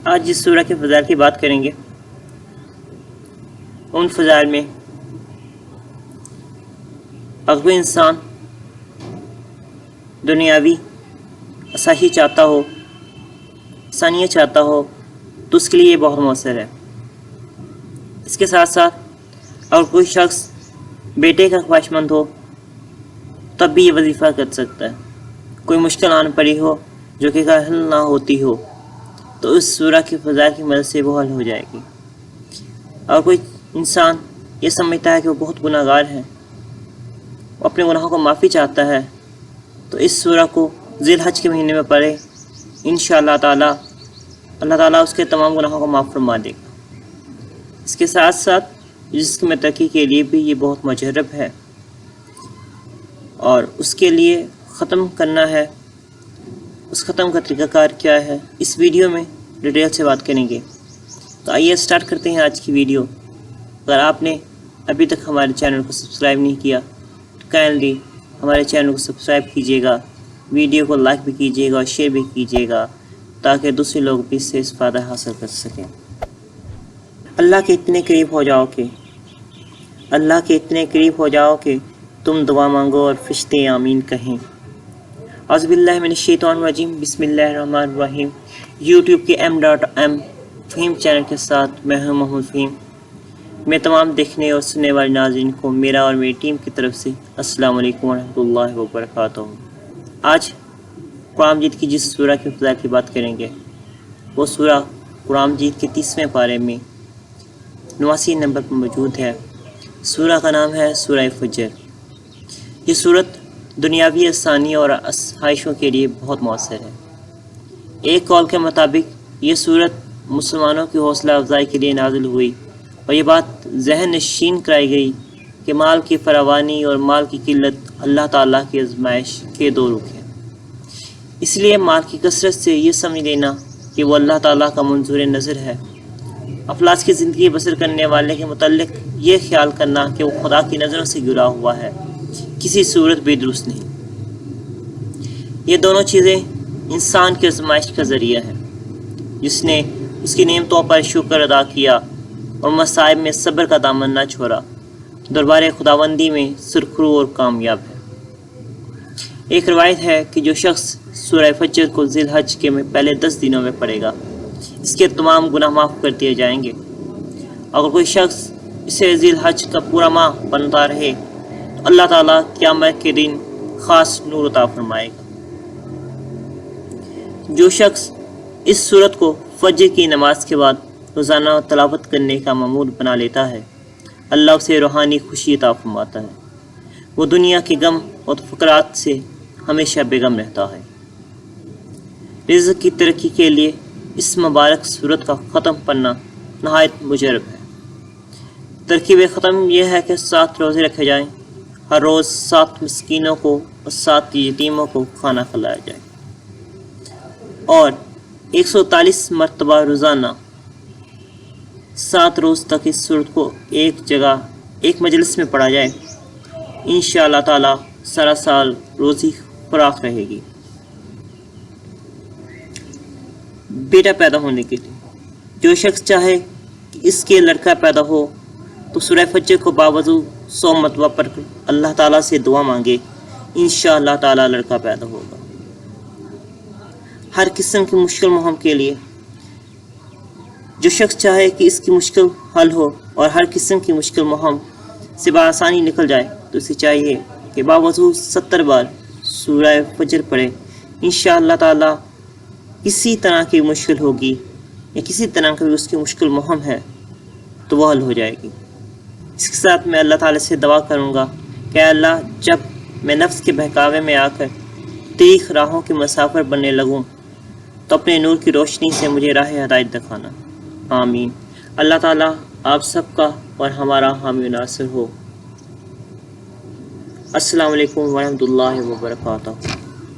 آج جس سورہ کے فضائل کی بات کریں گے ان فضائل میں اگر کوئی انسان دنیاوی آسائشی چاہتا ہو، آسانیاں چاہتا ہو تو اس کے لیے یہ بہت مؤثر ہے۔ اس کے ساتھ ساتھ اگر کوئی شخص بیٹے کا خواہش مند ہو تب بھی یہ وظیفہ کر سکتا ہے۔ کوئی مشکل آن پڑی ہو جو کہ حل نہ ہوتی ہو تو اس سورہ کی فضائل کی مدد سے وہ حل ہو جائے گی۔ اور کوئی انسان یہ سمجھتا ہے کہ وہ بہت گناہ گار ہے، وہ اپنے گناہوں کو معافی چاہتا ہے تو اس سورہ کو ذی الحج کے مہینے میں پڑھے، انشاءاللہ تعالی اللہ تعالیٰ اس کے تمام گناہوں کو معاف فرما دے گا۔ اس کے ساتھ ساتھ جسم میں ترقی کے لیے بھی یہ بہت مجرب ہے، اور اس کے لیے ختم کرنا ہے، اس ختم کا طریقہ کار کیا ہے اس ویڈیو میں ڈیٹیل سے بات کریں گے۔ تو آئیے سٹارٹ کرتے ہیں آج کی ویڈیو۔ اگر آپ نے ابھی تک ہمارے چینل کو سبسکرائب نہیں کیا تو کائنڈلی ہمارے چینل کو سبسکرائب کیجیے گا، ویڈیو کو لائک بھی کیجیے گا اور شیئر بھی کیجیے گا تاکہ دوسرے لوگ بھی اس سے فائدہ حاصل کر سکیں۔ اللہ کے اتنے قریب ہو جاؤ کہ اللہ کے اتنے قریب ہو جاؤ کہ تم دعا مانگو اور فرشتے آمین کہیں۔ اعوذ باللہ من الشیطان الرجیم، بسم اللہ الرحمن الرحیم۔ یوٹیوب کے M.M فہیم چینل کے ساتھ میں ہوں محمود فہیم۔ میں تمام دیکھنے اور سننے والے ناظرین کو میرا اور میری ٹیم کی طرف سے السلام علیکم ورحمۃ اللہ وبرکاتہ۔ آج قرآن مجید کی جس سورہ کی فضائل کی بات کریں گے وہ سورہ قرآن مجید کے 30ویں پارے میں 89 نمبر پر موجود ہے۔ سورہ کا نام ہے سورہ فجر۔ یہ سورت دنیاوی آسانی اور آسائشوں کے لیے بہت مؤثر ہے۔ ایک قول کے مطابق یہ سورت مسلمانوں کی حوصلہ افزائی کے لیے نازل ہوئی اور یہ بات ذہن نشین کرائی گئی کہ مال کی فراوانی اور مال کی قلت اللہ تعالیٰ کی آزمائش کے دو رخ ہیں۔ اس لیے مال کی کثرت سے یہ سمجھ لینا کہ وہ اللہ تعالیٰ کا منظور نظر ہے، افلاس کی زندگی بسر کرنے والے کے متعلق یہ خیال کرنا کہ وہ خدا کی نظروں سے گرا ہوا ہے، کسی صورت بھی درست نہیں۔ یہ دونوں چیزیں انسان کی آزمائش کا ذریعہ ہے۔ جس نے اس کی نعمتوں پر شکر ادا کیا اور مصائب میں صبر کا دامن نہ چھوڑا، دربار خداوندی میں سرخرو اور کامیاب ہے۔ ایک روایت ہے کہ جو شخص سورہ فجر کو ذی الحج کے پہلے 10 دنوں میں پڑھے گا اس کے تمام گناہ معاف کر دیے جائیں گے۔ اگر کوئی شخص اسے ذی الحج کا پورا ماہ پڑھتا رہے تو اللہ تعالیٰ قیامت کے دن خاص نور عطا فرمائے گا۔ جو شخص اس سورت کو فجر کی نماز کے بعد روزانہ تلاوت کرنے کا معمول بنا لیتا ہے، اللہ اسے روحانی خوشی عطا فرماتا ہے، وہ دنیا کے غم اور فقرات سے ہمیشہ بے غم رہتا ہے۔ رزق کی ترقی کے لیے اس مبارک سورت کا ختم پڑھنا نہایت مجرب ہے۔ ترکیب ختم یہ ہے کہ 7 روزے رکھے جائیں، ہر روز 7 مسکینوں کو اور 7 یتیموں کو کھانا کھلایا جائے، اور 143 مرتبہ روزانہ 7 روز تک اس سورت کو ایک جگہ ایک مجلس میں پڑھا جائے، انشاءاللہ تعالی سارا سال روزی فراخ رہے گی۔ بیٹا پیدا ہونے کے لیے جو شخص چاہے کہ اس کے لڑکا پیدا ہو تو سورہ فجر کو باوضو 100 مرتبہ پڑھ کر اللہ تعالیٰ سے دعا مانگے، انشاءاللہ تعالیٰ لڑکا پیدا ہوگا۔ ہر قسم کی مشکل مہم کے لیے جو شخص چاہے کہ اس کی مشکل حل ہو اور ہر قسم کی مشکل مہم سے بآسانی نکل جائے تو اسے چاہیے کہ باوضو 70 بار سورہ فجر پڑھے، انشاءاللہ تعالیٰ کسی طرح کی مشکل ہوگی یا کسی طرح کی اس کی مشکل مہم ہے تو وہ حل ہو جائے گی۔ اس کے ساتھ میں اللہ تعالیٰ سے دعا کروں گا کہ اللہ جب میں نفس کے بہکاوے میں آ کر تیغ راہوں کے مسافر بننے لگوں تو اپنے نور کی روشنی سے مجھے راہ ہدایت دکھانا، آمین۔ اللہ تعالیٰ آپ سب کا اور ہمارا حامی و ناصر ہو۔ السلام علیکم ورحمۃ اللہ وبرکاتہ۔